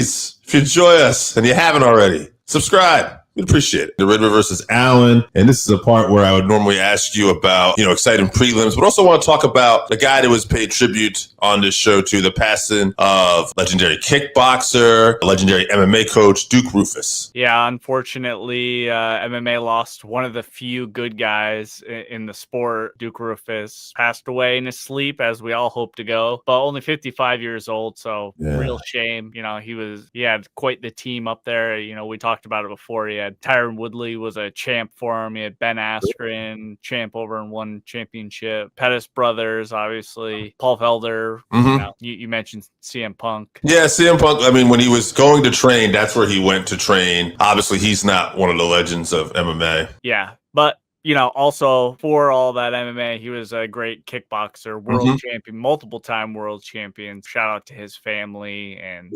please, if you enjoy us and you haven't already, subscribe. We'd appreciate it. deRidder versus Allen. And this is a part where I would normally ask you about, exciting prelims, but also want to talk about the guy that was paid tribute on this show to, the passing of legendary kickboxer, legendary MMA coach, Duke Roufus. Yeah, unfortunately, MMA lost one of the few good guys in the sport. Duke Roufus passed away in his sleep, as we all hope to go, but only 55 years old. So real shame. He had quite the team up there. We talked about it before. He had Tyron Woodley was a champ for him. He had Ben Askren, champ over in one championship. Pettis brothers, obviously. Paul Felder. You mentioned CM Punk. Yeah, CM Punk. I mean, when he was going to train, that's where he went to train. Obviously, he's not one of the legends of MMA. Yeah, but also for all that MMA, he was a great kickboxer, world champion, multiple time world champion. Shout out to his family and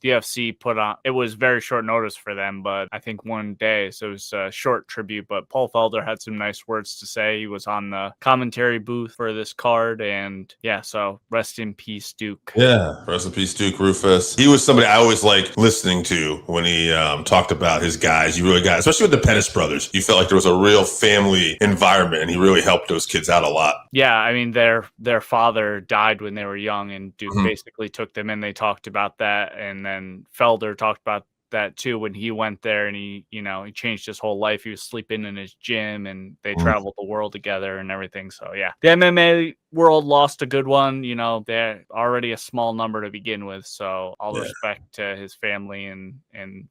UFC put on. It was very short notice for them, but I think one day, so it was a short tribute. But Paul Felder had some nice words to say. He was on the commentary booth for this card, and so rest in peace, Duke. Yeah, rest in peace, Duke Roufus. He was somebody I always liked listening to when he talked about his guys. You really got, especially with the Pettis brothers, you felt like there was a real family environment, and he really helped those kids out a lot. Yeah, I mean, their father died when they were young, and Duke basically took them in. They talked about that, and then Felder talked about that too when he went there, and he changed his whole life. He was sleeping in his gym, and they traveled the world together and everything. So yeah, the MMA world lost a good one. They're already a small number to begin with, so all respect to his family and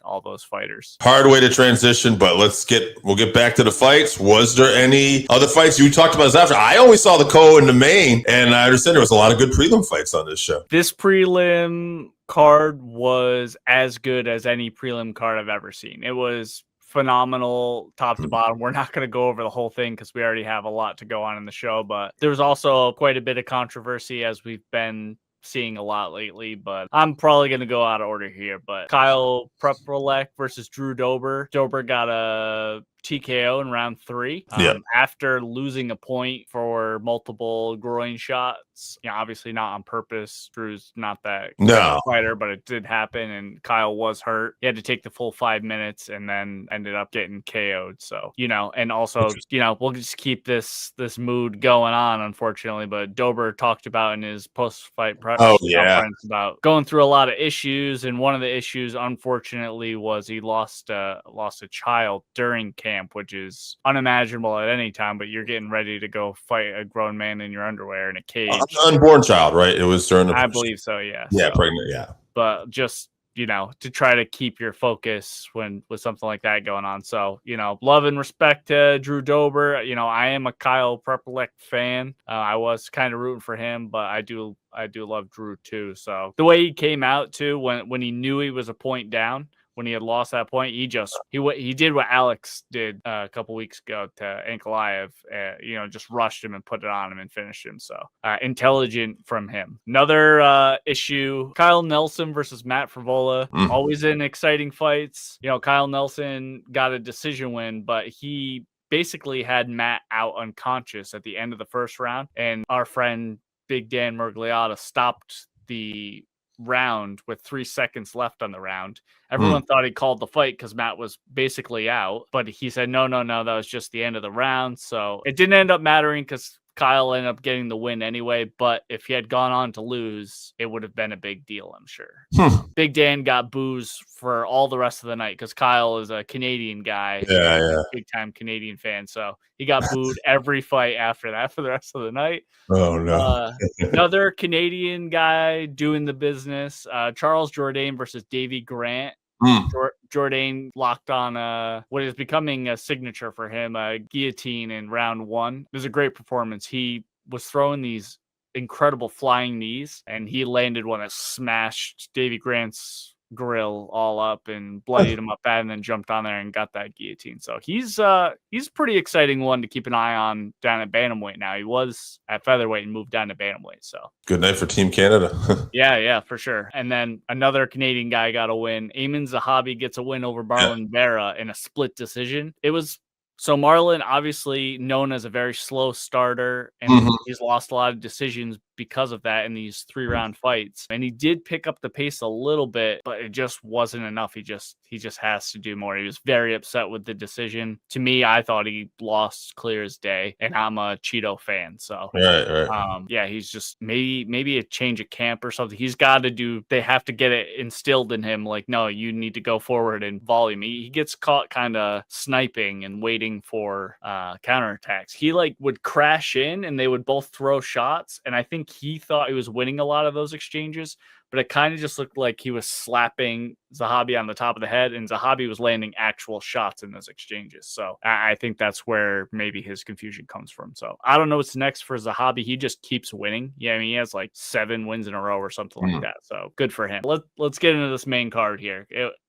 all those fighters. Hard way to transition, but we'll get back to the fights. Was there any other fights you talked about after? I only saw the co in the main, and I understand there was a lot of good prelim fights on this show. This prelim card was as good as any prelim card I've ever seen. It was phenomenal top to bottom. We're not going to go over the whole thing because we already have a lot to go on in the show, but there was also quite a bit of controversy, as we've been seeing a lot lately, but I'm probably going to go out of order here. But Kyle Prepolek versus Drew Dober. Dober got a TKO in round 3 after losing a point for multiple groin shots. Obviously not on purpose. Drew's not that fighter, but it did happen, and Kyle was hurt. He had to take the full 5 minutes and then ended up getting KO'd. So, and also, we'll just keep this mood going on, unfortunately. But Dober talked about in his post-fight press conference about going through a lot of issues, and one of the issues, unfortunately, was he lost a child during camp, which is unimaginable at any time, but you're getting ready to go fight a grown man in your underwear in a cage. Unborn child, right? It was during I believe so, yeah. Yeah, pregnant, yeah. But just, to try to keep your focus with something like that going on. So, love and respect to Drew Dober. I am a Kyle Prepolek fan. I was kind of rooting for him, but I do love Drew too. So the way he came out too, when he knew he was a point down, when he had lost that point, he did what Alex did a couple weeks ago to Ankalaev, just rushed him and put it on him and finished him. So intelligent from him. Another issue, Kyle Nelson versus Matt Frevola. Always in exciting fights. Kyle Nelson got a decision win, but he basically had Matt out unconscious at the end of the first round, and our friend Big Dan Murgliata stopped the round with 3 seconds left on the round. Everyone thought he called the fight because Matt was basically out, but he said no, that was just the end of the round. So it didn't end up mattering because Kyle ended up getting the win anyway, but if he had gone on to lose, it would have been a big deal, I'm sure. Big Dan got boos for all the rest of the night because Kyle is a Canadian guy. Big time Canadian fan. So he got booed every fight after that for the rest of the night. Oh, no. Another Canadian guy doing the business, Charles Jourdain versus Davey Grant. Jourdain locked on what is becoming a signature for him, a guillotine in round 1. It was a great performance. He was throwing these incredible flying knees, and he landed one that smashed Davey Grant's grill all up and bloodied him up bad, and then jumped on there and got that guillotine. So he's a pretty exciting one to keep an eye on down at bantamweight now. He was at featherweight and moved down to bantamweight. So good night for Team Canada. yeah, for sure. And then another Canadian guy got a win. Aiemann Zahabi gets a win over Marlon Vera in a split decision. So Marlon, obviously known as a very slow starter, and he's lost a lot of decisions because of that in these 3-round fights. And he did pick up the pace a little bit, but it just wasn't enough. He just has to do more. He was very upset with the decision. To me, I thought he lost clear as day, and I'm a Cheeto fan. So yeah, he's just maybe a change of camp or something. He's got to do, they have to get it instilled in him. Like, no, you need to go forward in volume. He gets caught kind of sniping and waiting for counterattacks. He like would crash in and they would both throw shots. And I think he thought he was winning a lot of those exchanges, but it kind of just looked like he was slapping Zahabi on the top of the head, and Zahabi was landing actual shots in those exchanges. So I think that's where maybe his confusion comes from. So I don't know what's next for Zahabi. He just keeps winning. Yeah, I mean, he has like 7 wins in a row or something like that. So good for him. Let's get into this main card here.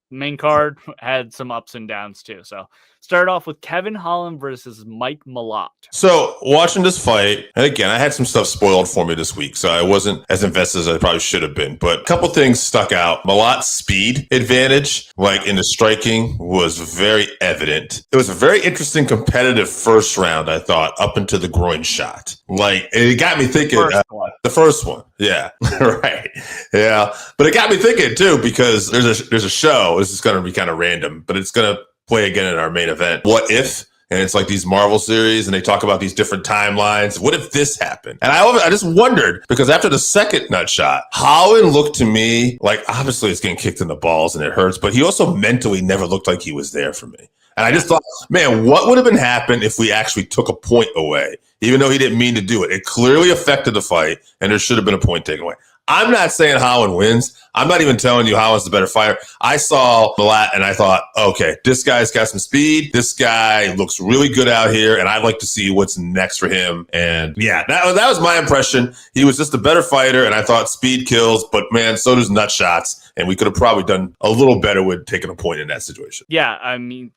Main card had some ups and downs too. So start off with Kevin Holland versus Mike Malott. So watching this fight, and again, I had some stuff spoiled for me this week, so I wasn't as invested as I probably should have been. But a couple things stuck out. Malott's speed advantage, like in the striking, was very evident. It was a very interesting competitive first round, I thought, up into the groin shot. Like, it got me thinking. The first one. Yeah. Right. Yeah. But it got me thinking too, because there's a show. This is going to be kind of random, but it's going to play again in our main event. What if? And it's like these Marvel series, and they talk about these different timelines. What if this happened? And I just wondered, because after the second nut shot, Holland looked to me like, obviously it's getting kicked in the balls and it hurts, but he also mentally never looked like he was there for me. And I just thought, man, what would have been happened if we actually took a point away, even though he didn't mean to do it? It clearly affected the fight, and there should have been a point taken away. I'm not saying Holland wins. I'm not even telling you Holland's the better fighter. I saw Malott and I thought, okay, this guy's got some speed. This guy looks really good out here, and I'd like to see what's next for him. And yeah, that was my impression. He was just a better fighter, and I thought speed kills, but man, so does nut shots. And we could have probably done a little better with taking a point in that situation. Yeah, I mean,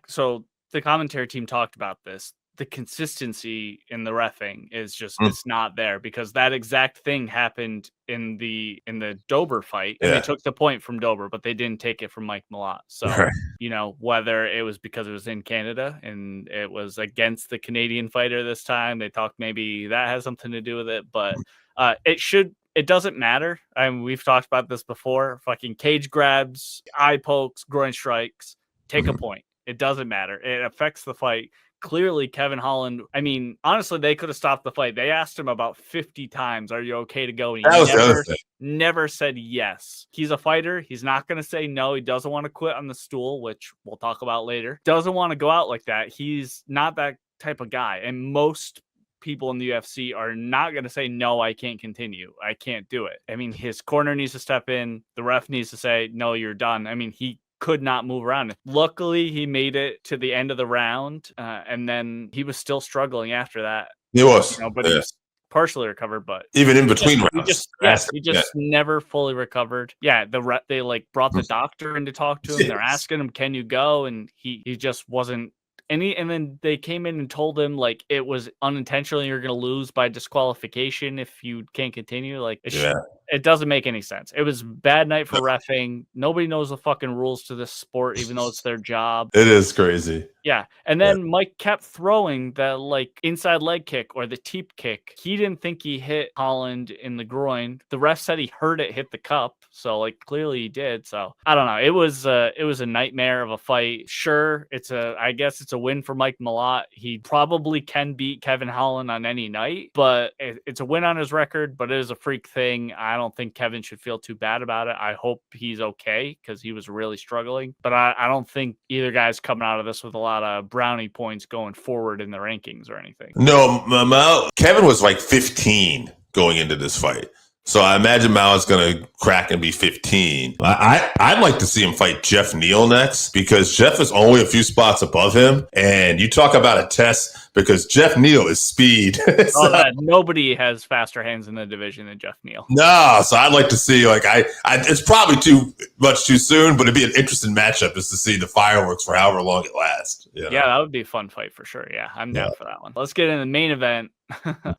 so the commentary team talked about this. The consistency in the reffing is just it's not there, because that exact thing happened in the Dober fight, and they took the point from Dober, but they didn't take it from Mike Malott. So you know, whether it was because it was in Canada and it was against the Canadian fighter this time, they talked maybe that has something to do with it, but it doesn't matter. I mean, we've talked about this before. Fucking cage grabs, eye pokes, groin strikes, take a point. It doesn't matter. It affects the fight. Clearly, Kevin Holland, I mean, honestly, they could have stopped the fight. They asked him about 50 times, are you okay to go? And he never said yes. He's a fighter. He's not going to say no. He doesn't want to quit on the stool, which we'll talk about later. Doesn't want to go out like that. He's not that type of guy. And most people in the UFC are not going to say, no, I can't continue. I can't do it. I mean, his corner needs to step in. The ref needs to say, no, you're done. I mean, he could not move around. Luckily, he made it to the end of the round, and then he was still struggling after that. He was, but he was partially recovered. But even in between rounds, he just never fully recovered. Yeah, they like brought the doctor in to talk to him. They're asking him, "Can you go?" And he just wasn't. And then they came in and told him like it was unintentional. You're going to lose by disqualification if you can't continue. Like it doesn't make any sense. It was a bad night for reffing. Nobody knows the fucking rules to this sport, even though it's their job. It is crazy. Yeah. And then Mike kept throwing the like inside leg kick or the teep kick. He didn't think he hit Holland in the groin. The ref said he heard it hit the cup. So like clearly he did. So I don't know. It was a nightmare of a fight. Sure. I guess it's a win for Mike Malott. He probably can beat Kevin Holland on any night, but it's a win on his record, but it is a freak thing. I don't think Kevin should feel too bad about it. I hope he's okay, because he was really struggling, but I don't think either guy's coming out of this with a lot of brownie points going forward in the rankings or anything. No, Kevin was like 15 going into this fight. So I imagine Malott's going to crack and be 15. I'd like to see him fight Jeff Neal next, because Jeff is only a few spots above him. And you talk about a test, because Jeff Neal is speed. Nobody has faster hands in the division than Jeff Neal. No, so I'd like to see, like, it's probably too much too soon, but it'd be an interesting matchup is to see the fireworks for however long it lasts. You know? Yeah, that would be a fun fight for sure. Yeah, I'm down for that one. Let's get in the main event.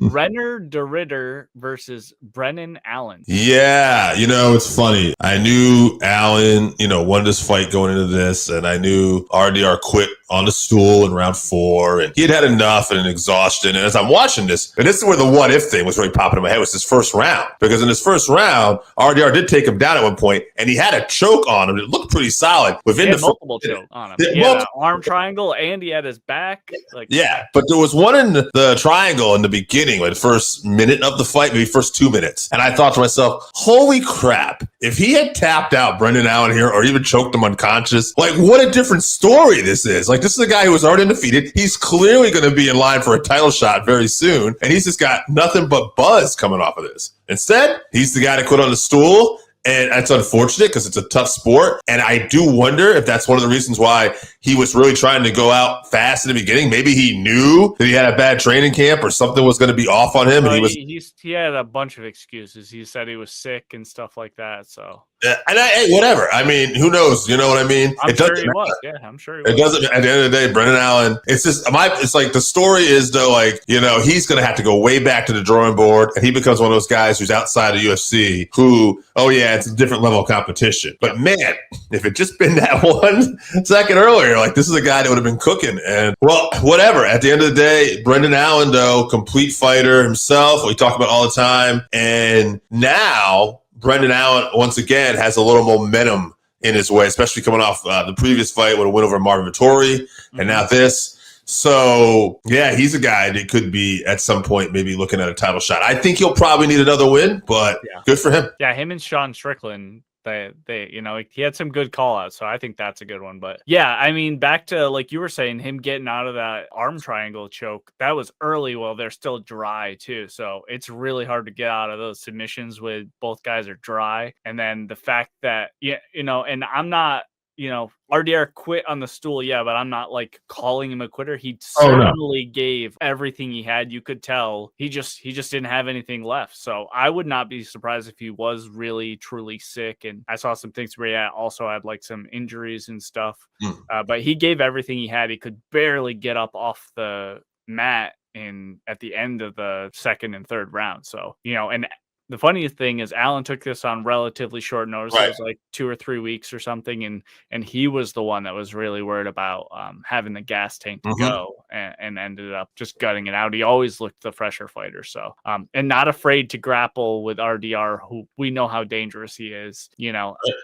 Reiner de Ridder versus Brennan Allen. Yeah, it's funny. I knew Allen, won this fight going into this, and I knew RDR quit on the stool in round 4, and he had enough and an exhaustion. And as I'm watching this, and this is where the what if thing was really popping in my head, was his first round. Because in his first round, RDR did take him down at one point, and he had a choke on him. It looked pretty solid. He had multiple choke on him. He had an arm triangle, and he had his back. Yeah, but there was one in the triangle in the beginning, like the first minute of the fight, maybe first 2 minutes. And I thought to myself, holy crap, if he had tapped out Brendan Allen here or even choked him unconscious, what a different story this is. This is a guy who was already undefeated. He's clearly going to be in line for a title shot very soon. And he's just got nothing but buzz coming off of this. Instead, he's the guy that quit on the stool. And that's unfortunate because it's a tough sport. And I do wonder if that's one of the reasons why he was really trying to go out fast in the beginning. Maybe he knew that he had a bad training camp or something was going to be off on him. And he had a bunch of excuses. He said he was sick and stuff like that. So. Yeah, and hey, whatever. I mean, who knows? You know what I mean? I'm sure he was. Yeah, I'm sure he was. It doesn't. At the end of the day, Brendan Allen. It's just It's like the story is though. He's going to have to go way back to the drawing board, and he becomes one of those guys who's outside of UFC. Who, oh yeah, it's a different level of competition. But man, if it just been that 1 second earlier, this is a guy that would have been cooking. And well, whatever. At the end of the day, Brendan Allen though, complete fighter himself. We talk about all the time, and now Brendan Allen, once again, has a little momentum in his way, especially coming off the previous fight with a win over Marvin Vettori, and now this. So, yeah, he's a guy that could be, at some point, maybe looking at a title shot. I think he'll probably need another win, but good for him. Yeah, him and Sean Strickland, he had some good call outs, so I think that's a good one. But yeah, I mean, back to like you were saying, him getting out of that arm triangle choke, that was early while they're still dry too. So it's really hard to get out of those submissions when both guys are dry. And then the fact that, and I'm not, RDR quit on the stool, but I'm not calling him a quitter. He certainly gave everything he had. You could tell he just didn't have anything left. So I would not be surprised if he was really truly sick. And I saw some things where he also had some injuries and stuff. But he gave everything he had. He could barely get up off the mat at the end of the second and third round. So, and the funniest thing is Allen took this on relatively short notice. Right. It was 2 or 3 weeks or something. And he was the one that was really worried about having the gas tank to go and ended up just gutting it out. He always looked the fresher fighter. So, and not afraid to grapple with RDR, who we know how dangerous he is,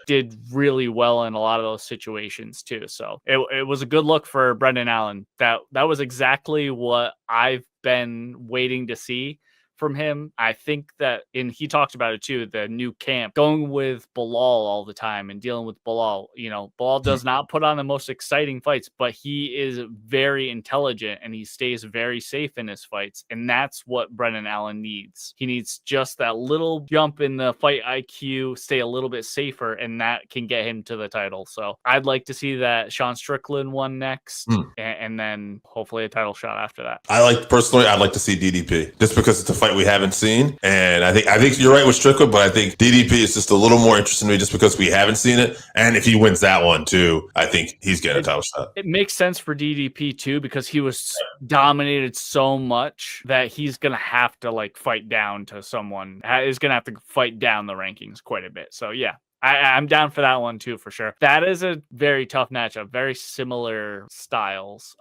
did really well in a lot of those situations too. So it was a good look for Brendan Allen. That was exactly what I've been waiting to see from him. I think that, and he talked about it too, the new camp, going with Bilal all the time and dealing with Bilal. Bilal does not put on the most exciting fights, but he is very intelligent and he stays very safe in his fights. And that's what Brendan Allen needs. He needs just that little jump in the fight IQ, stay a little bit safer, and that can get him to the title. So I'd like to see that Sean Strickland won next, and then hopefully a title shot after that. I'd like to see DDP just because it's a fight we haven't seen, and I think you're right with Strickland, but I think DDP is just a little more interesting to me just because we haven't seen it. And if he wins that one too, I think he's getting a title shot. It makes sense for DDP too because he was dominated so much that he's gonna have to fight down to someone. Is gonna have to fight down the rankings quite a bit. So yeah. I'm down for that one too, for sure. That is a very tough matchup, very similar styles.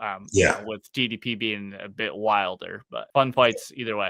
With DDP being a bit wilder, but fun fights either way.